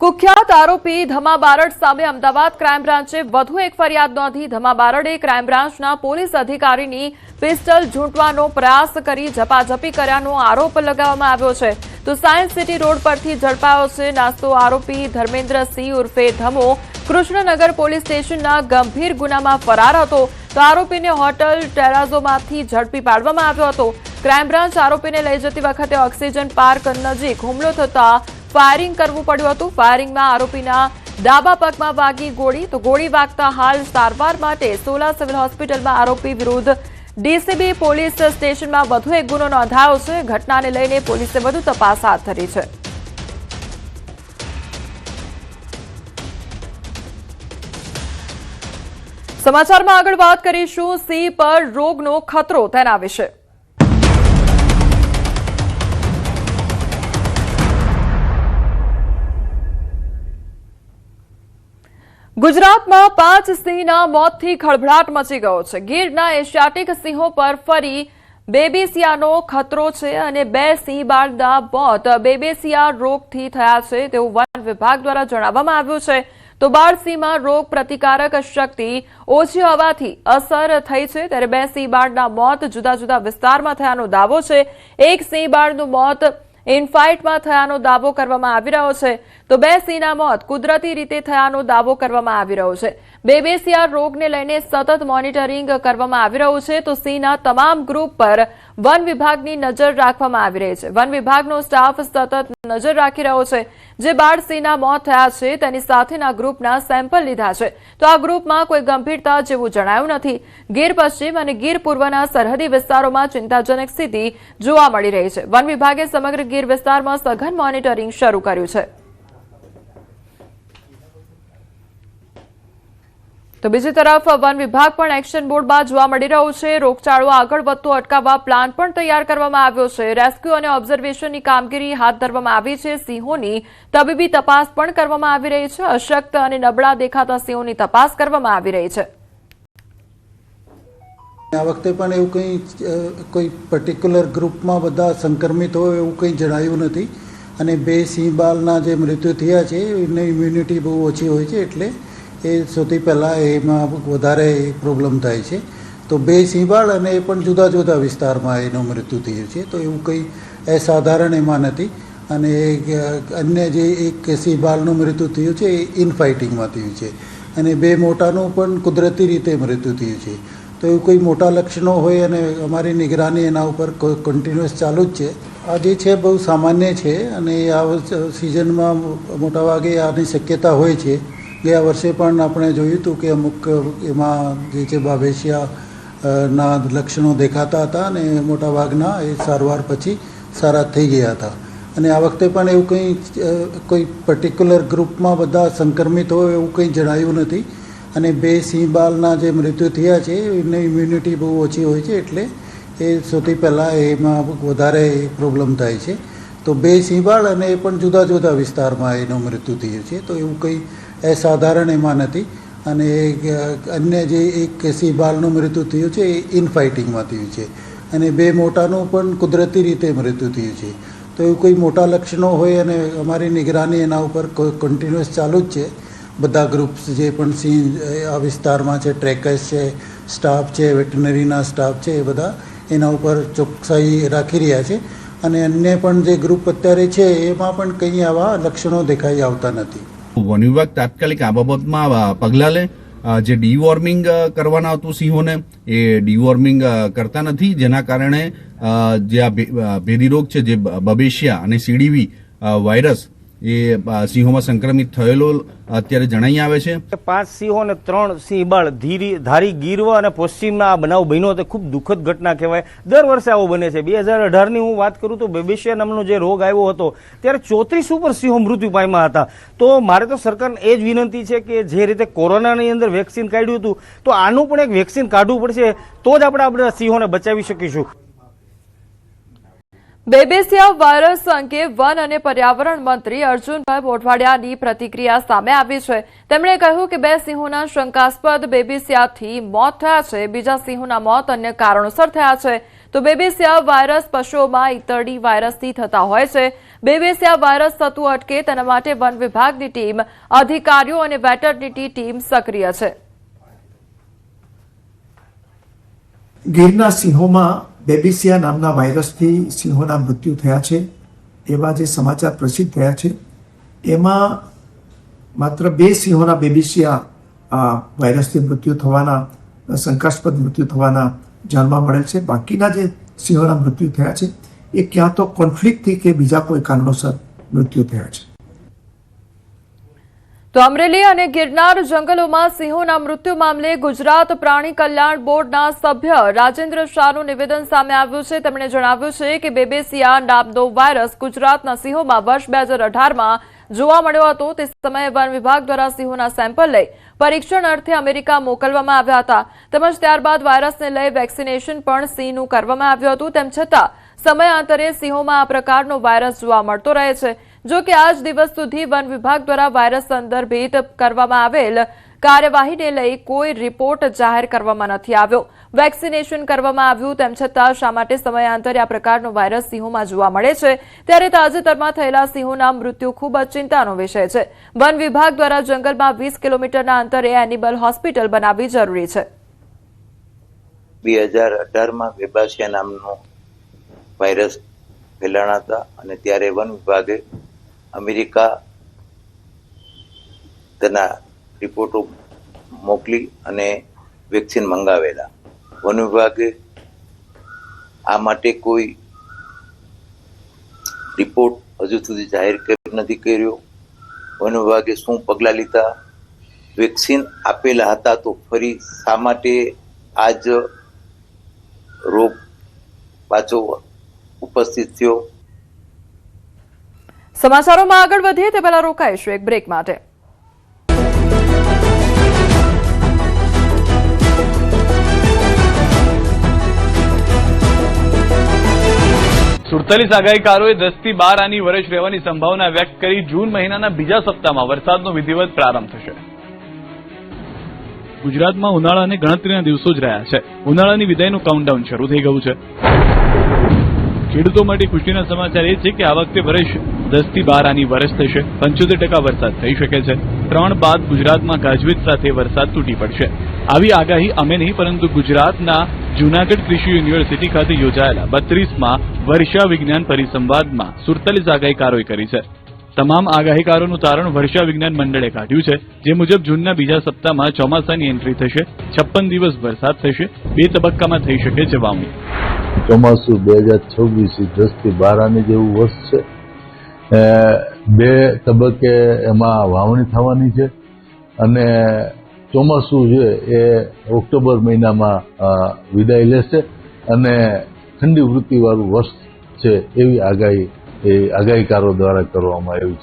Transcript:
કુખ્યાત આરોપી ધમા બારડ સામે અમદાવાદ ક્રાઇમ બ્રાન્ચે વધુ એક ફરિયાદ નોંધી। ધમા બારડે ક્રાઇમ બ્રાન્ચના પોલીસ અધિકારીની પિસ્ટલ ઝૂંટવાનો પ્રયાસ કરી ઝપાઝપી કર્યાનો આરોપ લગાવવામાં આવ્યો છે। તો સાયન્સ સિટી રોડ પરથી ઝડપાયો છે નાસ્તો આરોપી ધર્મેન્દ્રસિંહ ઉર્ફે ધમો કૃષ્ણનગર પોલીસ સ્ટેશનના ગંભીર ગુનામાં ફરાર હતો। તો આરોપીને હોટલ ટેરાઝોમાંથી ઝડપી પાડવામાં આવ્યો હતો। ક્રાઇમ બ્રાન્ચ આરોપીને લઈ જતી વખતે ઓક્સિજન પાર્ક નજીક હુમલો થતા फायरिंग करवू पड्युं हतुं। फायरिंगमां आरोपीना डाबा पगमां वागी गोળી। तो गोળી वागता हाल सारवार माटे सोला सिविल होस्पिટલમાં आरोपी विरुद्ध डीसीबी पोलीस स्टेशनमां વધુ એક ગુનો નોંધાયો છે। ઘટનાને લઈને પોલીસે વધુ તપાસ હાથ ધરી છે। સમાચારમાં આગળ વાત કરીશું સિંહ પર રોગનો ખતરો તેના વિશે। गुजरातમાં 5 સિંહના મોતથી ખળભળાટ મચી ગયો છે। ગીરના એશિયાટિક સિંહો પર ફરી બેબેસિયાનો ખતરો છે અને 2 સિંહ બાળના મોત બેબેસિયા રોગથી થયા છે તેવું વન વિભાગ દ્વારા જણાવવામાં આવ્યું છે। તો બાળ સિંહમાં રોગ પ્રતિકારક શક્તિ ઓછી હોવાથી અસર થઈ છે ત્યારે 2 સિંહ બાળના મોત જુદા જુદા વિસ્તારમાં થયાનો દાવો છે। એક સિંહ બાળનું મોત ઇનફાઇટમાં થયાનો દાવો કરવામાં આવી રહ્યો છે। તો 2 સિંહના મોત કુદરતી રીતે થયાનો દાવો કરવામાં આવી રહ્યો છે। બેબેસિયા રોગને લઈને સતત મોનિટરિંગ કરવામાં આવી રહ્યું છે। તો સિંહના તમામ ગ્રુપ પર વન વિભાગની નજર રાખવામાં આવી રહી છે। વન વિભાગનો સ્ટાફ સતત નજર રાખી રહ્યો છે। જે બાળ સિંહના મોત થયા છે તેની સાથેના ગ્રુપના સેમ્પલ લીધા છે। તો આ ગ્રુપમાં કોઈ ગંભીરતા જેવું જણાયું નથી। ગીર પશ્ચિમ અને ગીર પૂર્વના સરહદી વિસ્તારોમાં ચિંતાજનક સ્થિતિ જોવા મળી રહી છે। વન વિભાગે સમગ્ર ગીર વિસ્તારમાં સઘન મોનિટરિંગ શરૂ કર્યું છે। તો બીજી તરફ વન વિભાગ પણ એક્શન મોડમાં જોવા મળી રહ્યું છે। રોગચાળો આગળ વધતો અટકાવવા પ્લાન પણ તૈયાર કરવામાં આવ્યો છે। રેસ્ક્યુ અને ઓબ્ઝર્વેશનની કામગીરી હાથ ધરવામાં આવી છે। સિંહોની તબીબી તપાસ પણ કરવામાં આવી રહી છે। અશક્ત અને નબળા દેખાતા સિંહોની તપાસ કરવામાં આવી રહી છે। આ વખતે પણ એવું કોઈ પર્ટિક્યુલર ગ્રુપમાં બધા સંક્રમિત હોય એવું કંઈ જણાયું નથી અને 2 સિંહ બાળના જે મૃત્યુ થયા છે એની ઇમ્યુનિટી બહુ ઓછી હોય છે એટલે એ સૌથી પહેલાં એમાં વધારે પ્રોબ્લેમ થાય છે। તો 2 સિંહ બાળ અને એ પણ જુદા જુદા વિસ્તારમાં એનું મૃત્યુ થયું છે। તો એવું કંઈ અસાધારણ એમાં નથી અને અન્ય જે એક સિંહ બાળનું મૃત્યુ થયું છે એ ઇનફાઇટિંગમાં થયું છે અને 2 મોટાનું પણ કુદરતી રીતે મૃત્યુ થયું છે। તો એવું કોઈ મોટા લક્ષણો હોય અને અમારી નિગરાની એના ઉપર કન્ટિન્યુઅસ ચાલુ જ છે। આ જે છે બહુ સામાન્ય છે અને આ સિઝનમાં મોટાભાગે આની શક્યતા હોય છે। ગયા વર્ષે પણ આપણે જોયું હતું કે અમુક એમાં જે છે બાબેસિયા ના લક્ષણો દેખાતા હતા અને મોટાભાગના એ સારવાર પછી સારા થઈ ગયા હતા અને આ વખતે પણ એવું કોઈ પર્ટિક્યુલર ગ્રુપમાં બધા સંક્રમિત હોય એવું કંઈ જણાયું નથી અને 2 સિંહ બાળના જે મૃત્યુ થયા છે એની ઇમ્યુનિટી બહુ ઓછી હોય છે એટલે એ સૌથી પહેલાં એમાં વધારે પ્રોબ્લેમ થાય છે। તો 2 સિંહ બાળ અને એ પણ જુદા જુદા વિસ્તારમાં એનું મૃત્યુ થયું છે। તો એવું કંઈ અસાધારણ એમાં નથી અને અન્ય જે એક સિંહ બાળનું મૃત્યુ થયું છે એ ઇનફાઇટિંગમાં થયું છે અને 2 મોટાનું પણ કુદરતી રીતે મૃત્યુ થયું છે। તો એવું કોઈ મોટા લક્ષણો હોય અને અમારી નિગરાની એના ઉપર કન્ટિન્યુઅસ ચાલુ જ છે। બધા ગ્રુપ્સ જે પણ સિંહ આ વિસ્તારમાં છે, ટ્રેકર્સ છે, સ્ટાફ છે, વેટનરીના સ્ટાફ છે, એ બધા એના ઉપર ચોકસાઈ રાખી રહ્યા છે અને અન્ય પણ જે ગ્રુપ અત્યારે છે એમાં પણ કંઈ આવા લક્ષણો દેખાઈ આવતા નથી। વન વિભાગ તાત્કાલિક આ બાબતમાં પગલાં લે। જે ડીવોર્મિંગ કરવાના હતું સિંહોને એ ડીવોર્મિંગ કરતા નથી જેના કારણે જે આ ભેદી રોગ છે જે બબેશિયા અને સીડીવી વાયરસ એ સિંહોમાં સંક્રમિત થયેલો અત્યારે જણાઈ આવે છે। 5 સિંહો અને 3 સિંહ બાળ ધારી ગીરવ અને પશ્ચિમના આ બનાવ બન્યો તે ખૂબ દુઃખદ ઘટના કહેવાય। દર વર્ષે આવો બને છે। 2018ની હું વાત કરું તો બેબેસિયા નામનો જે રોગ આવ્યો હતો ત્યારે 34 ઉપર સિંહો મૃત્યુ પામ્યા હતા। તો મારે તો સરકારને એ જ વિનંતી છે કે જે રીતે કોરોનાની અંદર વેક્સિન કાઢ્યું હતું તો આનું પણ એક વેક્સિન કાઢવું પડશે તો જ આપણે સિંહોને બચાવી શકીશું। બેબેસિયા વાયરસ અંગે વન અને પર્યાવરણ મંત્રી અર્જુનભાઈ મોઢવાડિયાની પ્રતિક્રિયા સામે આવી છે। તેમણે કહ્યું કે 2 સિંહોના શંકાસ્પદ બેબેસિયાથી મોત થયા છે। બીજા સિંહોના મોત અન્ય કારણોસર થયા છે। તો બેબેસિયા વાયરસ પશુઓમાં ઈતરડી વાયરસથી થતા હોય છે। બેબેસિયા વાયરસ થતું અટકે તેના માટે વન વિભાગની ટીમ, અધિકારીઓ અને વેટરનિટી ટીમ સક્રિય છે. ગીરના સિંહોમાં બેબેસિયા નામના વાયરસથી સિંહોના મૃત્યુ થયા છે એવા જે સમાચાર પ્રસિદ્ધ થયા છે એમાં માત્ર 2 સિંહોના બેબેસિયા વાયરસથી મૃત્યુ થવાના, શંકાસ્પદ મૃત્યુ થવાના જાણવા મળેલ છે. બાકીના જે સિંહોના મૃત્યુ થયા છે એ ક્યાં તો કોન્ફ્લિક્ટથી કે બીજા કોઈ કારણોસર મૃત્યુ થયા છે. તો અમરેલી અને ગિરનાર જંગલોમાં સિંહોના મૃત્યુ મામલે ગુજરાત પ્રાણી કલ્યાણ બોર્ડના સભ્ય રાજેન્દ્ર શાહનું નિવેદન સામે આવ્યું છે. તેમણે જણાવ્યું છે કે બેબેસિયા નામનો વાયરસ ગુજરાતના સિંહોમાં વર્ષ 2018માં જોવા મળ્યો હતો. તે સમયે વન વિભાગ દ્વારા સિંહોના સેમ્પલ લઈ પરીક્ષણ અર્થે અમેરિકા મોકલવામાં આવ્યા હતા. તેમજ ત્યારબાદ વાયરસને લઈ વેક્સિનેશન પણ સિંહનું કરવામાં આવ્યું હતું. તેમ છતાં સમયાંતરે સિંહોમાં આ પ્રકારનો વાયરસ જોવા મળતો રહે છે. જો કે આજ દિવસ સુધી વન વિભાગ દ્વારા વાયરસ સંદર્ભિત કરવામાં આવેલ કાર્યવાહીને લઈ કોઈ રિપોર્ટ જાહેર કરવામાં નથી આવ્યો. વેક્સિનેશન કરવામાં આવ્યું તેમ છતાં શા માટે સમયાંતરે આ પ્રકારનો વાયરસ સિંહોમાં જોવા મળે છે? ત્યારે તાજેતરમાં થયેલા સિંહોના મૃત્યુ ખૂબ જ ચિંતાનો વિષય છે. વન વિભાગ દ્વારા જંગલમાં 20 કિલોમીટરના અંતરે એનિમલ હોસ્પિટલ બનાવવી જરૂરી છે. 2018માં બેબેસિયા નામનો વાયરસ ફેલાણા હતા અને ત્યારે વન વિભાગે અમેરિકા તેના રિપોર્ટો મોકલી અને વેક્સિન મંગાવેલા. વન વિભાગે આ માટે કોઈ રિપોર્ટ હજુ સુધી જાહેર નથી કર્યો. વન વિભાગે શું પગલાં લીધા, વેક્સિન આપેલા હતા તો ફરી શા માટે આજ રોગ પાછો ઉપસ્થિત થયો? સમાચારોમાં આગળ વધીએ તે પહેલા રોકાઈશું એક બ્રેક માટે. સુડતાલીસ આગાહીકારોએ 10 થી 12 આની વર્ષ રહેવાની સંભાવના વ્યક્ત કરી જૂન મહિનાના બીજા સપ્તાહમાં વરસાદનો વિધિવત પ્રારંભ થશે. ગુજરાતમાં ઉનાળાને ગણતરીના દિવસો જ રહ્યા છે. ઉનાળાની વિદાયનું કાઉન્ટડાઉન શરૂ થઈ ગયું છે. ખેડૂતો માટે ખુશીના સમાચાર એ છે કે આ વખતે વર્ષ 10 થી 12 આની વર્ષ થશે. 75% વરસાદ થઈ શકે છે. 3 બાદ ગુજરાતમાં ગાજવીજ સાથે વરસાદ તૂટી પડશે. આવી આગાહી અમે નહીં પરંતુ ગુજરાતના જૂનાગઢ કૃષિ યુનિવર્સિટી ખાતે યોજાયેલા 32માં વર્ષા વિજ્ઞાન પરિસંવાદમાં 47 આગાહીકારોએ કરી છે. તમામ આગાહીકારોનું તારણ વર્ષા વિજ્ઞાન મંડળે કાઢ્યું છે. જે મુજબ જૂનના બીજા સપ્તાહમાં ચોમાસાની એન્ટ્રી થશે. 56 દિવસ વરસાદ થશે. 2 તબક્કામાં થઈ શકે છે વાવણી. ચોમાસું 2026 10 થી 12 આની જેવું વર્ષ છે. 2 તબક્કે એમાં વાવણી થવાની છે અને ચોમાસું છે એ ઓક્ટોબર મહિનામાં વિદાય લેશે અને ઠંડી વૃત્તિવાળું વર્ષ છે એવી આગાહીકારો દ્વારા કરવામાં આવી છે.